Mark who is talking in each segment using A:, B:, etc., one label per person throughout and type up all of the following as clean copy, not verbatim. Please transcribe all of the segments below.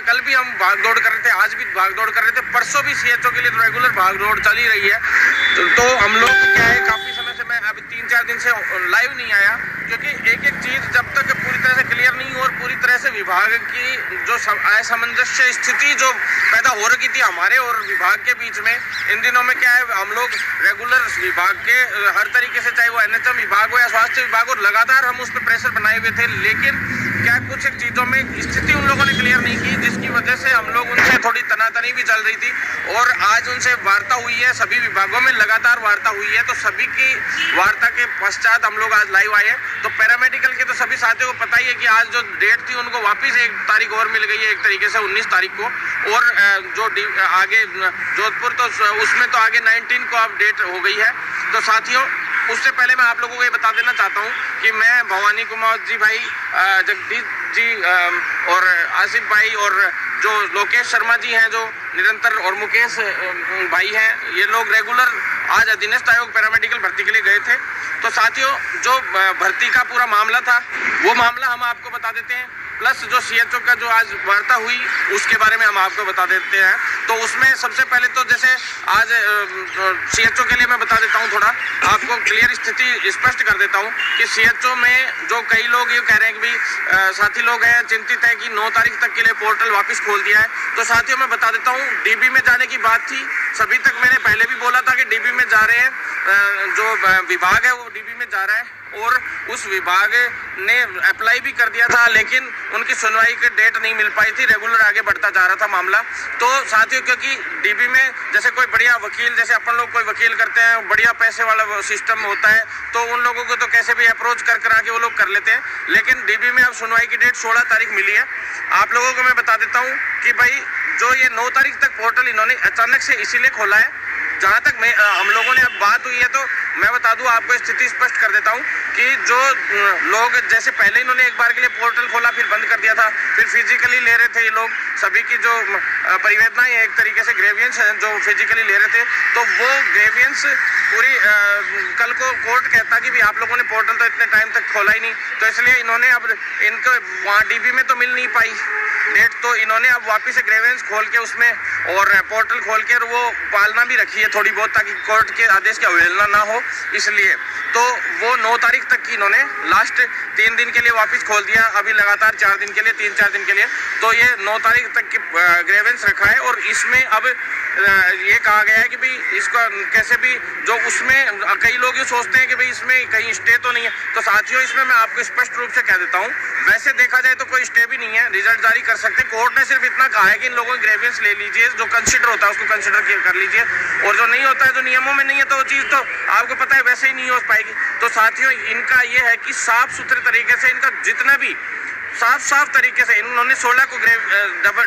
A: कल भी हम भाग दौड़ कर रहे थे, आज भी भाग दौड़ कर रहे थे, परसों भी सीएचओ के लिए तो रेगुलर भाग दौड़ चल ही रही है। तो हम लोग क्या है, काफी समय से मैं अभी 3-4 दिन से लाइव नहीं आया, क्योंकि एक एक चीज जब तक पूरी तरह से क्लियर नहीं हो और पूरी तरह से विभाग की जो असमंजस्य स्थिति जो पैदा हो रही थी हमारे और विभाग के बीच में, इन दिनों में क्या है, हम लोग रेगुलर विभाग के हर तरीके से, चाहे वो एनएचएम विभाग हो या स्वास्थ्य विभाग हो, लगातार हम उस पर प्रेशर बनाए हुए थे, लेकिन क्या कुछ एक चीजों में स्थिति उन लोगों ने क्लियर नहीं की, जिसकी वजह से हम लोग उनसे थोड़ी तनातनी भी चल रही थी। और आज उनसे वार्ता हुई है, सभी विभागों में लगातार वार्ता हुई है, तो सभी की वार्ता के पश्चात हम लोग आज लाइव आए हैं। तो पैरामेडिकल के तो सभी साथियों को पता ही है कि आज जो डेट थी उनको वापस 1 तारीख और मिल गई है, एक तरीके से 19 तारीख को, और जो आगे जोधपुर तो उसमें तो आगे 19 को अब डेट हो गई है। तो साथियों, उससे पहले मैं आप लोगों को ये बता देना चाहता हूँ कि मैं भवानी कुमार जी भाई, जगदीश जी और आसिफ भाई और जो लोकेश शर्मा जी हैं जो निरंतर, और मुकेश भाई हैं, ये लोग रेगुलर आज अधीनस्थ आयोग पैरामेडिकल भर्ती के लिए गए थे। तो साथियों, जो भर्ती का पूरा मामला था वो मामला हम आपको बता देते हैं, प्लस जो सीएचओ का जो आज वार्ता हुई उसके बारे में हम आपको बता देते हैं। तो उसमें सबसे पहले तो जैसे आज सीएचओ के लिए मैं बता देता हूं, थोड़ा आपको क्लियर स्थिति स्पष्ट कर देता हूं कि सीएचओ में जो कई लोग ये कह रहे हैं कि भाई साथी लोग हैं चिंतित है कि 9 तारीख तक के लिए पोर्टल वापस खोल दिया है। तो साथियों, मैं बता देता हूँ, डीबी में जाने की बात थी, सभी तक मैंने पहले भी बोला था कि डीबी में जा रहे हैं, जो विभाग है वो डीबी में जा रहा है, और उस विभाग ने अप्लाई भी कर दिया था, लेकिन उनकी सुनवाई की डेट नहीं मिल पाई थी, रेगुलर आगे बढ़ता जा रहा था मामला। तो साथियों, क्योंकि डीबी में जैसे कोई बढ़िया वकील, जैसे अपन लोग कोई वकील करते हैं, बढ़िया पैसे वाला सिस्टम होता है, तो उन लोगों को तो कैसे भी अप्रोच कर आके वो लोग कर लेते हैं, लेकिन डीबी में अब सुनवाई की डेट 16 तारीख मिली है। आप लोगों को मैं बता देता हूँ कि भाई जो ये 9 तारीख तक पोर्टल इन्होंने अचानक से इसीलिए खोला है, जहाँ तक हम लोगों ने अब बात हुई है, तो मैं बता दूं आपको, स्थिति स्पष्ट कर देता हूं कि जो लोग जैसे पहले इन्होंने एक बार के लिए पोर्टल खोला, फिर बंद कर दिया था, फिर फिजिकली ले रहे थे ये लोग, सभी की जो परिवेदनाएं एक तरीके से ग्रेवियंस हैं जो फिजिकली ले रहे थे, तो वो ग्रेवियंस पूरी कल को कोर्ट कहता कि भी आप लोगों ने पोर्टल तो इतने टाइम तक खोला ही नहीं, तो इसलिए इन्होंने अब इनको वहाँ डीबी में तो मिल नहीं पाई डेट, तो इन्होंने अब वापस से ग्रेवियंस खोल के उसमें और पोर्टल खोल के वो पालना भी रखी है थोड़ी बहुत, ताकि कोर्ट के आदेश की अवहेलना ना हो, इसलिए तो वो 9 तारीख तक की इन्होंने लास्ट 3 दिन के लिए वापस खोल दिया, अभी लगातार 4 दिन के लिए, 3-4 दिन के लिए, तो ये 9 तारीख तक की ग्रेवेंस रखा है। और इसमें अब ये कहा गया है कि भाई इसको कैसे भी, जो उसमें कई लोग ये सोचते हैं कि भाई इसमें कहीं स्टे तो नहीं है, तो साथियों इसमें मैं आपको स्पष्ट रूप से कह देता हूँ, वैसे देखा जाए तो कोई स्टे भी नहीं है, रिजल्ट जारी कर सकते हैं। कोर्ट ने सिर्फ इतना कहा है कि इन लोगों की ग्रेवियंस ले लीजिए, जो कंसिडर होता है उसको कंसिडर कर लीजिए, और जो नहीं होता है, जो नियमों में नहीं है, तो वो चीज़ तो आपको पता है वैसे ही नहीं हो पाएगी। तो साथियों, इनका ये है कि साफ सुथरे तरीके से इनका जितना भी साफ तरीके से इन्होंने 16 को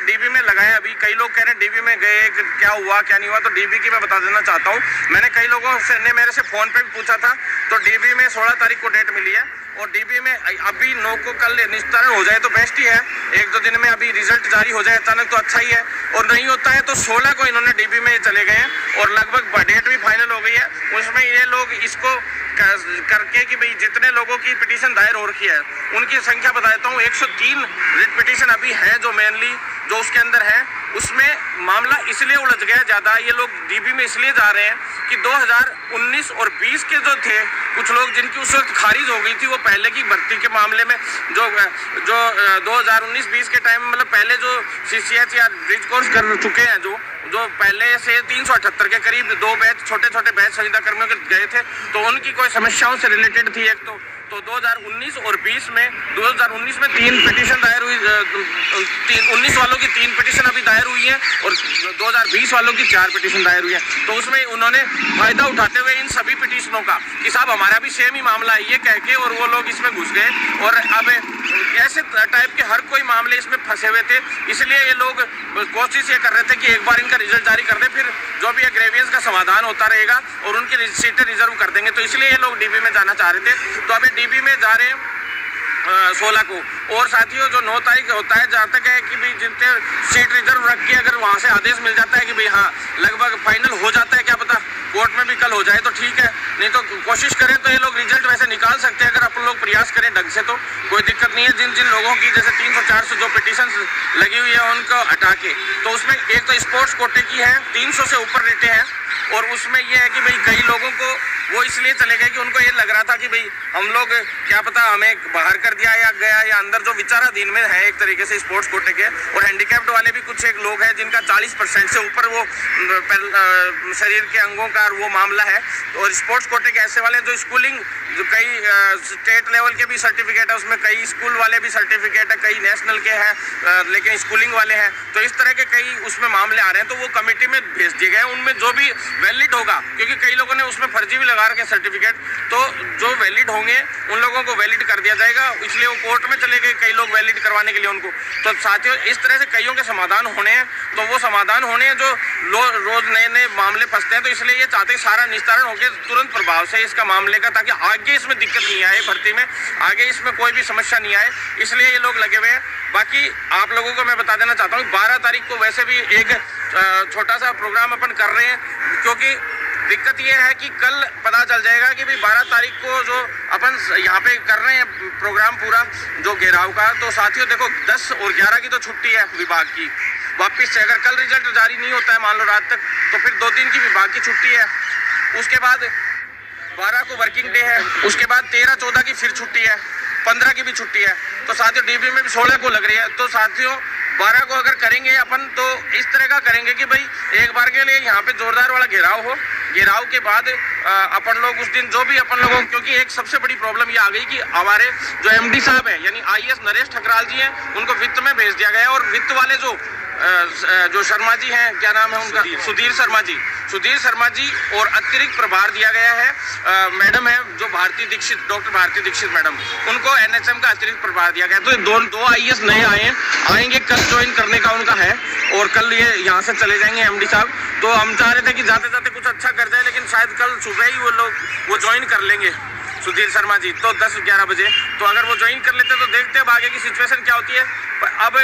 A: डीबी में लगाया। अभी कई लोग कह रहे हैं डीबी में गए, क्या हुआ क्या नहीं हुआ, तो डीबी की मैं बता देना चाहता हूँ, मैंने कई लोगों से ने मेरे से फोन पे भी पूछा था, तो डीबी में 16 तारीख को डेट मिली है, और डीबी में अभी 9 को कल निस्तारण हो जाए तो बेस्ट ही है, 1-2 दिन में अभी रिजल्ट जारी हो जाए अचानक तो अच्छा ही है, और नहीं होता है तो 16 को इन्होंने डीबी में चले गए हैं, और लगभग डेट भी फाइनल हो गई है। उसमें ये लोग इसको करके कि भाई जितने लोगों की पिटीशन दायर हो रखी है उनकी संख्या बता देता हूँ, 103 रिट पिटीशन अभी है, जो मेनली जो उसके अंदर है, उसमें मामला इसलिए उलझ गया ज़्यादा, ये लोग डीबी में इसलिए जा रहे हैं कि 2019 और 20 के जो थे कुछ लोग जिनकी उस वक्त खारिज हो गई थी, वो पहले की भर्ती के मामले में जो 2019-20 के टाइम मतलब पहले जो सीसीएच या ब्रिज कोर्स कर चुके हैं, जो पहले से 378 के करीब 2 बैच छोटे बैच संविदा कर्मियों के गए थे, तो उनकी कोई समस्याओं से रिलेटेड थी एक तो 2019 और 20 में 2019 में 3 पिटीशन दायर हुई, 19 वालों की 3 पिटीशन अभी दायर हुई है, और 2020 वालों की 4 पिटीशन दायर हुई है। तो उसमें उन्होंने फायदा उठाते हुए इन सभी पिटीशनों का कि साहब हमारा भी सेम ही मामला है ये कह के, और वो लोग इसमें घुस गए, और अब ऐसे टाइप के हर कोई मामले इसमें फंसे हुए थे, इसलिए ये लोग कोशिश ये कर रहे थे कि एक बार इनका रिजल्ट जारी कर दे, फिर जो भी ग्रेवियंस का समाधान होता रहेगा और उनकी सीटें रिजर्व कर देंगे, तो इसलिए ये लोग डीबी में जाना चाह रहे थे। तो अभी डीबी में जा रहे हैं 16 को, और साथियों जो 9 तारीख होता है, जहाँ तक है कि भाई जितने सीट रिजर्व रख के अगर वहाँ से आदेश मिल जाता है कि भाई हाँ लगभग फाइनल हो जाता है, क्या पता कोर्ट में भी कल हो जाए तो ठीक है, नहीं तो कोशिश करें तो ये लोग रिजल्ट वैसे निकाल सकते हैं अगर अपन लोग प्रयास करें ढंग से, तो कोई दिक्कत नहीं है। जिन जिन लोगों की जैसे 300-400 जो पिटीशन लगी हुई है उनको हटा के, तो उसमें एक तो स्पोर्ट्स कोटे की है 300 से ऊपर रेटें हैं, और उसमें यह है कि भाई कई लोगों को वो इसलिए चले गए कि उनको ये लग रहा था कि भाई हम लोग क्या पता हमें बाहर कर दिया या गया, या अंदर जो विचाराधीन में है एक तरीके से स्पोर्ट्स कोटे के। और हैंडीकैप्ड वाले भी कुछ एक लोग हैं जिनका 40% से ऊपर वो शरीर के अंगों का वो मामला है। और स्पोर्ट्स कोटे के ऐसे वाले जो स्कूलिंग, जो कई स्टेट लेवल के भी सर्टिफिकेट है, उसमें कई स्कूल वाले भी सर्टिफिकेट है, कई नेशनल के हैं लेकिन स्कूलिंग वाले हैं, तो इस तरह के कई उसमें मामले आ रहे हैं। तो वो कमेटी में भेज दिए गए, उनमें जो भी वैलिड होगा, क्योंकि कई लोगों ने उसमें फर्जी भी लगा रखे सर्टिफिकेट, तो जो वैलिड होंगे उन लोगों को वैलिड कर दिया जाएगा, इसलिए वो कोर्ट में चले गए कई लोग वैलिड करवाने के लिए उनको। तो साथियों इस तरह से कईयों के समाधान होने हैं, तो वो समाधान होने हैं जो रोज नए नए मामले फंसते हैं, तो इसलिए ये चाहते हैं सारा निस्तारण होकर तुरंत प्रभाव से इसका मामले का, ताकि आगे इसमें दिक्कत नहीं आए भर्ती में, आगे इसमें कोई भी समस्या नहीं आए, इसलिए ये लोग लगे हुए हैं। बाकी आप लोगों को मैं बता देना चाहता हूँ 12 तारीख को वैसे भी एक छोटा सा प्रोग्राम अपन कर रहे हैं, क्योंकि दिक्कत ये है कि कल पता चल जाएगा कि भाई 12 तारीख को जो अपन यहाँ पे कर रहे हैं प्रोग्राम पूरा जो घेराव का, तो साथियों देखो 10 और 11 की तो छुट्टी है विभाग की, वापिस से अगर कल रिजल्ट जारी नहीं होता है मान लो रात तक, तो फिर 2 दिन की विभाग की छुट्टी है, उसके बाद 12 को वर्किंग डे है, उसके बाद 13-14 की फिर छुट्टी है, 15 की भी छुट्टी है, तो साथियों डीबी में भी 16 को लग रही है। तो साथियों 12 को अगर करेंगे अपन तो इस तरह का करेंगे कि भाई एक बार के लिए यहाँ पे जोरदार वाला घेराव हो, घेराव के बाद अपन लोग उस दिन जो भी अपन लोगों, क्योंकि एक सबसे बड़ी प्रॉब्लम ये आ गई कि हमारे जो एमडी साहब हैं यानी आईएएस नरेश ठकराल जी हैं, उनको वित्त में भेज दिया गया है, और वित्त वाले जो शर्मा जी हैं, क्या नाम है उनका, सुधीर शर्मा जी और अतिरिक्त प्रभार दिया गया है मैडम है जो डॉक्टर भारती दीक्षित मैडम, उनको एनएचएम का अतिरिक्त प्रभार दिया गया। तो दो आईएएस नए आएंगे कल ज्वाइन करने का उनका है, और कल ये यहाँ से चले जाएंगे एमडी साहब। तो हम चाह रहे थे कि जाते जाते कुछ अच्छा कर जाए, लेकिन शायद कल सुबह ही वो ज्वाइन कर लेंगे सुधीर शर्मा जी, तो 10-11 बजे। तो अगर वो ज्वाइन कर लेते तो देखते अब आगे की सिचुएशन क्या होती है। अब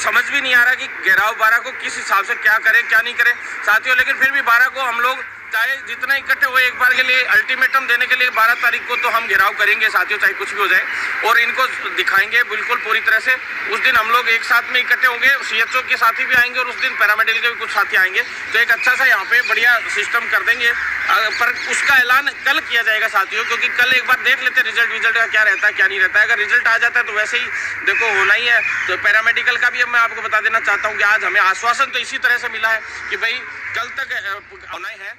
A: समझ भी नहीं आ रहा कि घेराव 12 को किस हिसाब से क्या करें क्या नहीं करें साथियों, लेकिन फिर भी 12 को हम लोग चाहे जितना इकट्ठे हुए एक बार के लिए अल्टीमेटम देने के लिए 12 तारीख को तो हम घेराव करेंगे साथियों, चाहे कुछ भी हो जाए, और इनको दिखाएंगे बिल्कुल पूरी तरह से। उस दिन हम लोग एक साथ में इकट्ठे होंगे, सीएचओ के साथी भी आएंगे और उस दिन पैरामेडिकल के भी कुछ साथी आएंगे, तो एक अच्छा सा यहाँ पे बढ़िया सिस्टम कर देंगे। पर उसका ऐलान कल किया जाएगा साथियों, क्योंकि कल एक बार देख लेते रिजल्ट का क्या रहता है क्या नहीं रहता है। अगर रिजल्ट आ जाता है तो वैसे ही देखो होना ही है। तो पैरामेडिकल का भी अब मैं आपको बता देना चाहता हूँ कि आज हमें आश्वासन तो इसी तरह से मिला है कि भाई कल तक होना ही है।